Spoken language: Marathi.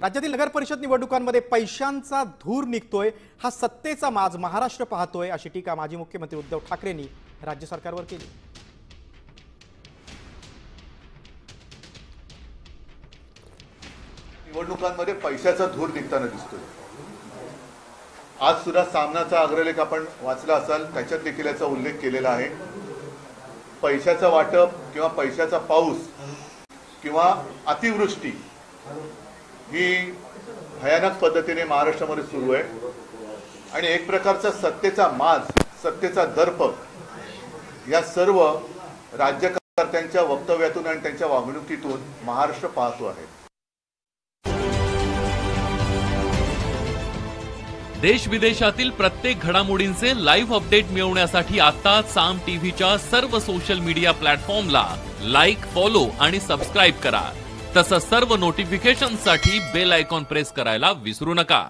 राज्यातील नगर परिषद निवडणुकांमध्ये पैशांचा धूर निघतोय, हा सत्तेचा माज महाराष्ट्र पाहतोय, अशी टीका माजी मुख्यमंत्री उद्धव ठाकरेंनी राज्य सरकारवर केली। निवडणुकांमध्ये पैशाचा धूर निघताना दिसतोय। आज सुद्धा सामनाचा अग्रलेख आपण वाचला असाल, त्याच्यात देखील याचा उल्लेख केलेला आहे। पैशाचा वाटप किंवा पैशाचा पाऊस किंवा अतिवृष्टी ही भयानक पद्धतीने महाराष्ट्रामध्ये सुरू आहे आणि एक प्रकारचा सत्तेचा माज, सत्तेचा दर्प या सर्व राज्यकर्त्यांच्या वक्तव्यातून आणि त्यांच्या वागणुकीतून महाराष्ट्र पाहतो आहे। देश विदेशातील प्रत्येक घडामोडींचे लाईव्ह अपडेट मिळवण्यासाठी आता साम टीव्हीच्या सर्व सोशल मीडिया प्लॅटफॉर्मला लाईक, फॉलो आणि सबस्क्राईब करा। तसंच सर्व नोटिफिकेशनसाठी बेल आयकॉन प्रेस करायला विसरू नका।